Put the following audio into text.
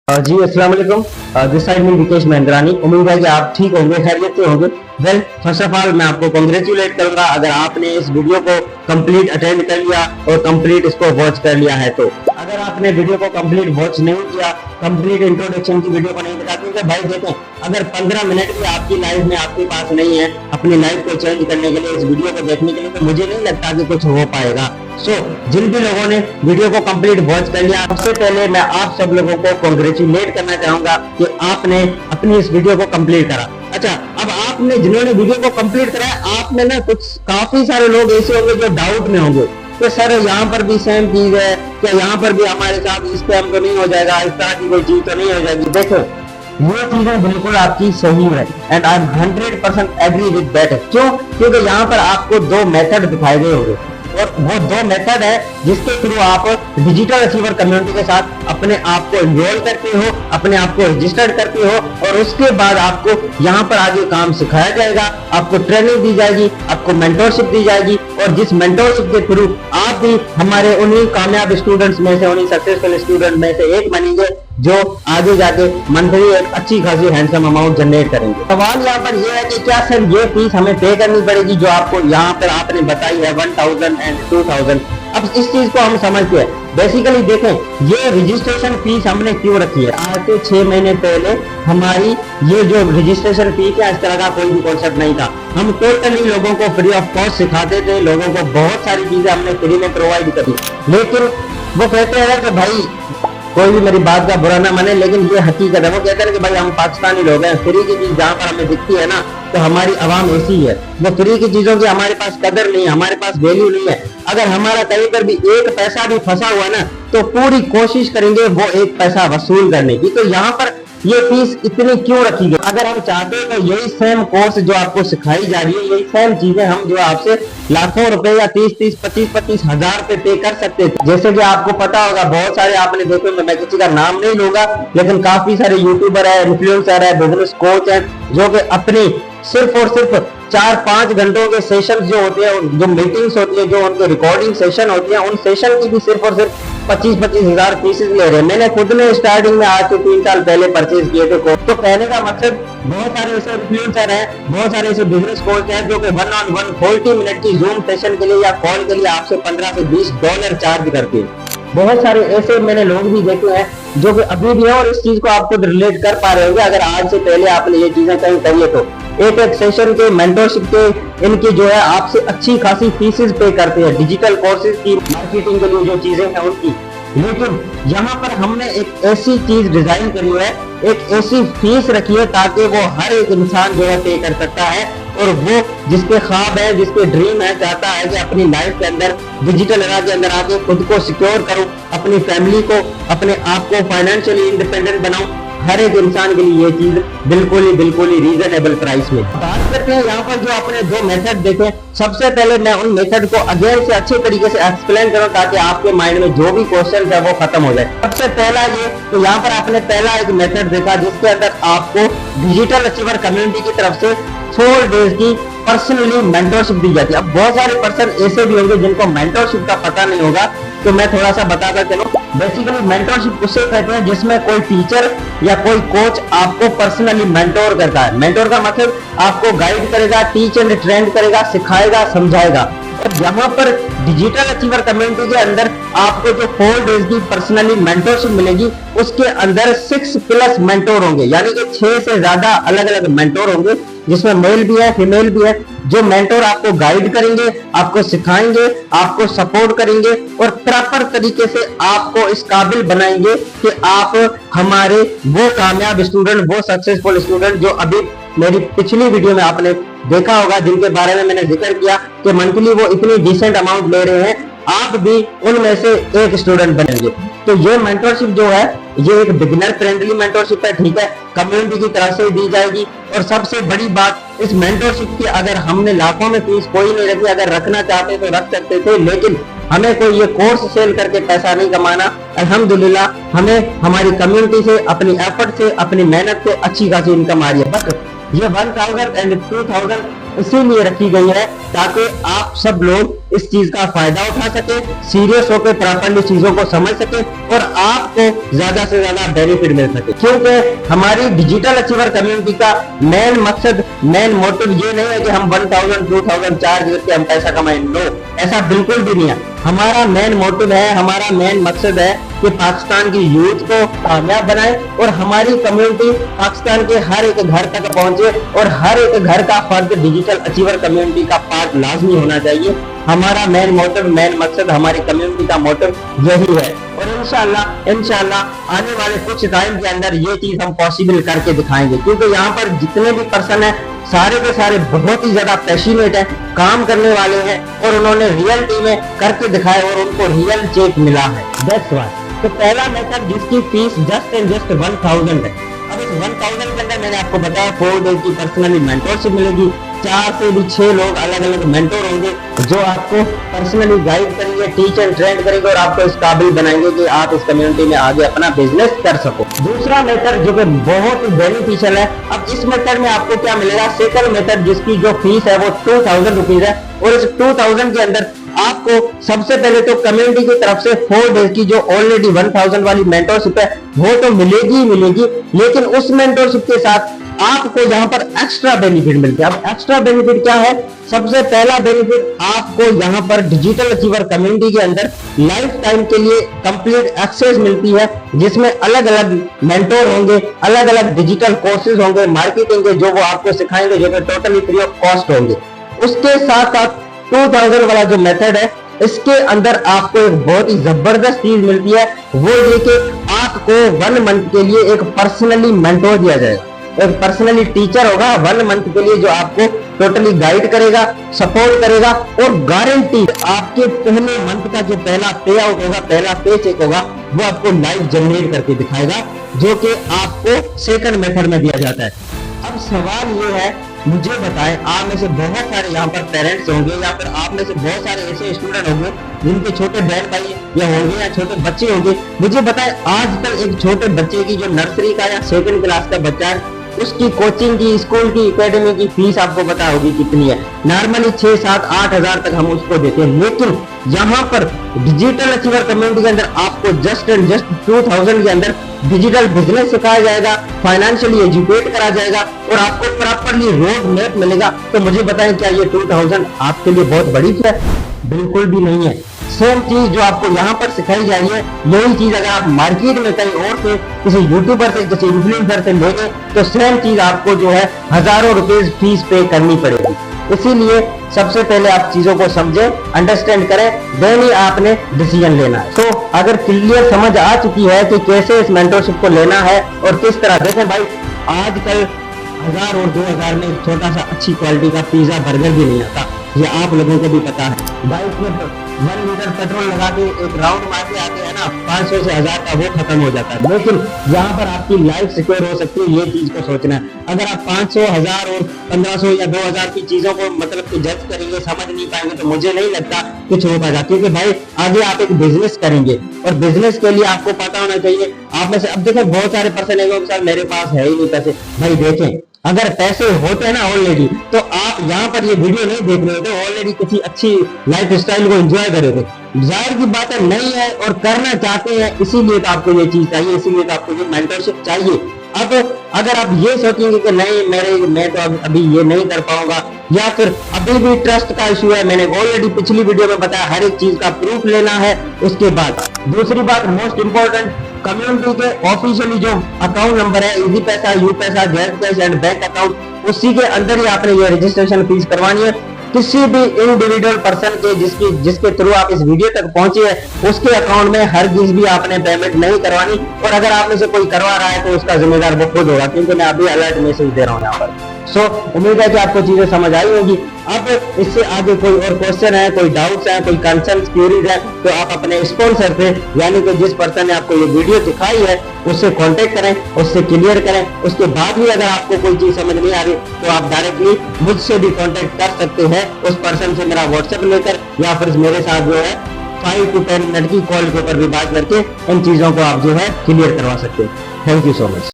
जी अस्सलाम वालेकुम। This side में विकेश महेंद्रानी। उम्मीद है कि आप ठीक होंगे, खैरियत से होंगे। वेल, फर्स्ट ऑफ ऑल मैं आपको कॉन्ग्रेचुलेट करूंगा अगर आपने इस वीडियो को कंप्लीट अटेंड कर लिया और कंप्लीट इसको वॉच कर लिया है। तो अगर आपने वीडियो को कंप्लीट वॉच नहीं किया, कंप्लीट इंट्रोडक्शन की वीडियो को नहीं देखा, क्योंकि भाई देखें, अगर 15 मिनट भी आपकी लाइफ में आपके पास नहीं है अपनी लाइफ को चेंज करने के लिए, इस वीडियो को देखने के लिए, तो मुझे नहीं लगता कि कुछ हो पाएगा। जिन भी लोगों ने वीडियो को कंप्लीट वॉच कर लिया, सबसे पहले मैं आप सब लोगों को कॉन्ग्रेचुलेट करना चाहूंगा कि आपने अपनी इस वीडियो को कंप्लीट करा। अच्छा, अब आपने जिन्होंने वीडियो को कंप्लीट करा है, आप में ना कुछ काफी सारे लोग ऐसे होंगे जो डाउट में होंगे कि सर यहाँ पर भी सेम चीज है क्या, यहाँ पर भी हमारे साथ स्कैम तो नहीं हो जाएगा, इस तरह की कोई चीज तो नहीं हो जाएगी। देखो, ये चीजें बिल्कुल आपकी सही है and I am 100% agree with that. क्यों? क्योंकि यहाँ पर आपको दो मेथड दिखाए गए होंगे और वो दो मेथड है जिसके थ्रू आप डिजिटल अचीवर कम्युनिटी के साथ अपने आप को इन्वॉल्व करते हो, अपने आप को रजिस्टर्ड करते हो और उसके बाद आपको यहाँ पर आगे काम सिखाया जाएगा, आपको ट्रेनिंग दी जाएगी, आपको मेंटोरशिप दी जाएगी और जिस मेंटोरशिप के थ्रू आप भी हमारे उन्हीं कामयाब स्टूडेंट्स में से, उन्हीं सक्सेसफुल स्टूडेंट में से एक बनेंगे जो आगे जाके मंथली एक अच्छी खासी हैंडसम अमाउंट जनरेट करेंगे। सवाल यहाँ पर यह है कि क्या सर ये फीस हमें पे करनी पड़ेगी जो आपको यहाँ पर आपने बताई है 1000 एंड 2000। अब इस चीज को हम समझते हैं। बेसिकली देखें, ये रजिस्ट्रेशन फीस हमने क्यों रखी है। आज से 6 महीने पहले हमारी ये जो रजिस्ट्रेशन फीस है, इस तरह का कोई भी कॉन्सेप्ट नहीं था। हम टोटली लोगों को फ्री ऑफ कॉस्ट सिखाते थे, लोगों को बहुत सारी चीजें हमने फ्री में प्रोवाइड करी। लेकिन वो कहते हैं कि भाई कोई भी मेरी बात का बुरा ना माने, लेकिन ये हकीकत है। वो कहते हैं कि भाई हम पाकिस्तानी लोग हैं, फ्री की चीज जहाँ पर हमें दिखती है ना, तो हमारी आवाम ऐसी है, वो फ्री की चीजों की हमारे पास कदर नहीं है, हमारे पास वैल्यू नहीं है। अगर हमारा कहीं पर भी एक पैसा भी फंसा हुआ ना, तो पूरी कोशिश करेंगे वो एक पैसा वसूल करने की। तो यहाँ पर ये फीस इतनी क्यों रखी गई? अगर हम चाहते हैं तो यही सेम कोर्स जो आपको सिखाई जा रही है, यही सेम चीजें हम जो आपसे लाखों रुपए या 30-30, 25-25 हजार पे पे कर सकते थे। जैसे कि आपको पता होगा, बहुत सारे आपने देखे, मैं किसी का नाम नहीं लूंगा, लेकिन काफी सारे यूट्यूबर है, इन्फ्लुएंसर है, बिजनेस कोच है, जो कि अपनी सिर्फ और सिर्फ 4-5 घंटों के सेशन जो होते हैं, जो मीटिंग्स होती है, जो उनके रिकॉर्डिंग सेशन होती है, उन सेशन की भी सिर्फ और सिर्फ 25-25 हजार फीसेस ले रहे हैं। मैंने खुद ने स्टार्टिंग में आज से 3 साल पहले परचेज किए थे। तो कहने का मकसद, बहुत सारे ऐसे इन्फ्लुएंसर हैं, बहुत सारे ऐसे बिजनेस कोच हैं जो कि 1-on-1 40 मिनट की जूम सेशन के लिए या कॉल के लिए आपसे 15 से $20 चार्ज करते हैं। बहुत सारे ऐसे मैंने लोग भी देखे हैं जो कि अभी भी है और इस चीज को आपको रिलेट कर पा रहे होंगे अगर आज से पहले आपने ये चीजें कहीं करी है। तो एक सेशन के मेंटरशिप के इनकी जो है आपसे अच्छी खासी फीसेस पे करते हैं, डिजिटल कोर्सेज की, मार्केटिंग के लिए जो चीजें हैं उनकी। लेकिन यहाँ पर हमने एक ऐसी चीज डिजाइन करी है, एक ऐसी फीस रखी है ताकि वो हर एक इंसान जो है पे कर सकता है और वो जिसके ख्वाब है, जिसके ड्रीम है, चाहता है कि अपनी लाइफ के अंदर डिजिटल एरा के अंदर आके खुद को सिक्योर करूं, अपनी फैमिली को, अपने आप को फाइनेंशियली इंडिपेंडेंट बनाऊं, हर एक इंसान के लिए ये चीज बिल्कुल ही रीजनेबल प्राइस में। बात करते हैं यहाँ पर जो आपने दो मेथड देखे। सबसे पहले मैं उन मेथड को अगेन से अच्छे तरीके से एक्सप्लेन करूं ताकि आपके माइंड में जो भी क्वेश्चन है वो खत्म हो जाए। सबसे पहला ये, तो यहाँ पर आपने पहला एक मेथड देखा जिसके अंदर आपको डिजिटल अचीवर कम्युनिटी की तरफ से 4 डेज की पर्सनली मेंटरशिप दी जाती है। अब बहुत सारे पर्सन ऐसे भी होंगे जिनको मेंटरशिप का पता नहीं होगा, तो मैं थोड़ा सा बताता चलूं। बेसिकली मेंटरशिप उसे कहते हैं जिसमें कोई टीचर या कोई कोच आपको पर्सनली मेंटोर करता है। मेंटोर का मतलब आपको गाइड करेगा, टीच एंड ट्रेंड करेगा, सिखाएगा, समझाएगा। और यहाँ पर डिजिटल अचीवर कम्युनिटी के अंदर आपको जो 4 डेज की पर्सनली मेंटरशिप मिलेगी, उसके अंदर 6+ मेंटोर होंगे, यानी कि 6 से ज्यादा अलग अलग मेंटोर होंगे, जिसमें मेल भी है, फीमेल भी है। जो मेंटोर आपको गाइड करेंगे, आपको सिखाएंगे, आपको सपोर्ट करेंगे और प्रॉपर तरीके से आपको इस काबिल बनाएंगे कि आप हमारे वो कामयाब स्टूडेंट, वो सक्सेसफुल स्टूडेंट जो अभी मेरी पिछली वीडियो में आपने देखा होगा, जिनके बारे में मैंने जिक्र किया कि मंथली वो इतनी डिसेंट अमाउंट ले रहे हैं, आप भी उनमें से एक स्टूडेंट बनेंगे। तो ये मेंटरशिप जो है, ये एक बिगिनर फ्रेंडली मेंटरशिप है, ठीक है, कम्युनिटी की तरफ से दी जाएगी। और सबसे बड़ी बात, इस मेंटरशिप की अगर हमने लाखों में फीस कोई नहीं रखी, अगर रखना चाहते तो रख सकते थे, लेकिन हमें कोई ये कोर्स सेल करके पैसा नहीं कमाना। अल्हम्दुलिल्लाह हमें हमारी कम्युनिटी से, अपनी एफर्ट से, अपनी मेहनत से अच्छी खासी इनकम आ रही है। बस ये 1000 एंड 2000 इसीलिए रखी गई है ताकि आप सब लोग इस चीज का फायदा उठा सके, सीरियस होकर प्रॉपरली चीजों को समझ सके और आपको ज्यादा से ज्यादा बेनिफिट मिल सके। क्योंकि हमारी डिजिटल अचीवर कम्युनिटी का मेन मकसद, मेन मोटिव ये नहीं है कि हम 1000 2000 चार्ज करके हम पैसा कमाएं। नो, ऐसा बिल्कुल भी नहीं है। हमारा मेन मोटिव है, हमारा मेन मकसद है कि पाकिस्तान की यूथ को कामयाब बनाए और हमारी कम्युनिटी पाकिस्तान के हर एक घर तक पहुंचे और हर एक घर का फर्द डिजिटल अचीवर कम्युनिटी का पार्ट लाजमी होना चाहिए। हमारा मेन मोटिव, मेन मकसद, हमारी कम्युनिटी का मोटिव यही है। और इंशाल्लाह आने वाले कुछ टाइम के अंदर ये चीज हम पॉसिबल करके दिखाएंगे, क्योंकि यहाँ पर जितने भी पर्सन है सारे के सारे बहुत ही ज्यादा पैशनेट है, काम करने वाले हैं और उन्होंने रियलिटी में करके दिखाया और उनको रियल चेक मिला है। That's why. तो पहला मेथड जिसकी फीस जस्ट एंड जस्ट 1000 है। अब इस 1000 के अंदर मैंने आपको बताया 4 डेज की पर्सनली मेंटोरशिप मिलेगी। 4 से भी 6 लोग अलग अलग मेंटोर होंगे जो आपको पर्सनली गाइड करेंगे, टीच एंड ट्रेन करेंगे और आपको इस काबिल बनाएंगे कि आप इस कम्युनिटी में आगे अपना बिजनेस कर सको। दूसरा मेथड जो कि बहुत बेनिफिशियल है, अब इस मेथड में आपको क्या मिलेगा, सेकंड मेथड जिसकी जो फीस है वो 2000 रुपीज है और इस 2000 के अंदर आपको सबसे पहले तो कम्युनिटी की तरफ से 4 डेज की जो ऑलरेडी 1000 वाली मेंटोरशिप है वो तो मिलेगी ही मिलेगी, लेकिन उस मेंटोरशिप के साथ आपको यहाँ पर एक्स्ट्रा बेनिफिट मिलते हैं। अब एक्स्ट्रा बेनिफिट क्या है? सबसे पहला बेनिफिट आपको यहाँ पर डिजिटल अचीवर कम्युनिटी के अंदर लाइफ टाइम के लिए कंप्लीट एक्सेस मिलती है, जिसमें अलग अलग मेंटोर होंगे, अलग अलग डिजिटल कोर्सेज होंगे, मार्केटिंग के जो वो आपको सिखाएंगे, जो कि टोटली फ्री ऑफ कॉस्ट होंगे। उसके साथ साथ 2000 वाला जो मेथड है इसके अंदर आपको एक बहुत ही जबरदस्त चीज मिलती है, वो ये कि आपको 1 मंथ के लिए एक पर्सनली मेंटोर दिया जाएगा, एक पर्सनली टीचर होगा 1 मंथ के लिए जो आपको टोटली गाइड करेगा, सपोर्ट करेगा और गारंटी आपके पहले मंथ का जो पहला पे आउट होगा, पहला पे चेक होगा, वो आपको लाइव जनरेट करके दिखाएगा, जो कि आपको सेकंड मेथड में दिया जाता है। अब सवाल ये है, मुझे बताएं, आप में से बहुत सारे यहाँ पर पेरेंट्स होंगे या फिर आप में से बहुत सारे ऐसे स्टूडेंट होंगे जिनके छोटे बहन भाई या होंगे या छोटे बच्चे होंगे। मुझे बताएं, आजकल एक छोटे बच्चे की जो नर्सरी का या 2nd क्लास का बच्चा है, उसकी कोचिंग की, स्कूल की, एकेडमी की फीस आपको पता होगी कितनी है। नॉर्मली 6, 7, 8 हजार तक हम उसको देते हैं, लेकिन यहाँ पर डिजिटल अचीवर कम्युनिटी के अंदर आपको जस्ट एंड जस्ट 2000 के अंदर डिजिटल बिजनेस सिखाया जाएगा, फाइनेंशियली एजुकेट करा जाएगा और आपको प्रॉपरली रोड मैप मिलेगा। तो मुझे बताएं, क्या ये 2000 आपके लिए बहुत बड़ी फीस है? बिल्कुल भी नहीं है। सेम चीज जो आपको यहाँ पर सिखाई जा रही है, यही चीज अगर आप मार्केट में कहीं और से किसी यूट्यूबर से, किसी इन्फ्लुएंसर से लेंगे तो सेम चीज आपको जो है हजारों रुपए फीस पे करनी पड़ेगी। इसीलिए सबसे पहले आप चीजों को समझें, अंडरस्टैंड करें, देन ही आपने डिसीजन लेना है। तो अगर क्लियर समझ आ चुकी है कि कैसे इस मेंटरशिप को लेना है और किस तरह, देखें भाई आजकल 1000 और 2000 में एक छोटा सा अच्छी क्वालिटी का पिज्जा बर्गर भी नहीं आता, ये आप लोगों को भी पता है। भाई इसमें 1 लीटर पेट्रोल लगा के एक राउंड मार के आते हैं ना, 500 से 1000 का वो खत्म हो जाता है। लेकिन यहाँ पर आपकी लाइफ सिक्योर हो सकती है, ये चीज को सोचना है। अगर आप 500, 1000 और 1500 या 2000 की चीजों को मतलब कि जज करेंगे, समझ नहीं पाएंगे, तो मुझे नहीं लगता कुछ हो पाएगा। क्योंकि भाई आगे आप एक बिजनेस करेंगे और बिजनेस के लिए आपको पता होना चाहिए। आप में से अब देखें बहुत सारे पर्सन है सर मेरे पास है ही नहीं पैसे। भाई देखें, अगर पैसे होते ना ऑलरेडी तो आप यहाँ पर ये वीडियो नहीं देख रहे होते, ऑलरेडी किसी अच्छी लाइफ स्टाइल को एंजॉय कर रहे थे। जाहिर की बात है नहीं है और करना चाहते हैं, इसीलिए तो आपको ये चीज चाहिए, इसीलिए तो आपको ये मेंटरशिप चाहिए। अब अगर आप ये सोचेंगे कि नहीं मैं तो अभी ये नहीं कर पाऊंगा, या फिर अभी भी ट्रस्ट का इशू है, मैंने ऑलरेडी पिछली वीडियो में बताया हर एक चीज का प्रूफ लेना है। उसके बाद दूसरी बात मोस्ट इंपॉर्टेंट, कम्युनिटी के ऑफिशियली जो अकाउंट नंबर है, इजी पैसा, यू पैसा, Z cash and bank account, उसी के अंदर ही आपने ये रजिस्ट्रेशन फीस करवानी है। किसी भी इंडिविजुअल पर्सन के जिसके थ्रू आप इस वीडियो तक पहुंचे हैं उसके अकाउंट में हरगिज भी आपने पेमेंट नहीं करवानी, और अगर आप में से कोई करवा रहा है तो उसका जिम्मेदार वो खुद होगा, क्योंकि मैं अभी अलर्ट मैसेज दे रहा हूँ यहाँ पर। उम्मीद है कि आपको चीजें समझ आई होगी। अब इससे आगे कोई और क्वेश्चन है, कोई डाउट्स है, कोई कंसर्न क्वेरीज है, तो आप अपने स्पॉन्सर से यानी कि जिस पर्सन ने आपको ये वीडियो दिखाई है उससे कांटेक्ट करें, उससे क्लियर करें। उसके बाद भी अगर आपको कोई चीज समझ नहीं आ रही तो आप डायरेक्टली मुझसे भी कांटेक्ट कर सकते हैं, उस पर्सन से मेरा व्हाट्सएप लेकर, या फिर मेरे साथ जो है 5 to 10 मिनट की कॉल के ऊपर भी बात करके इन चीजों को आप जो है क्लियर करवा सकते हैं। Thank you so much.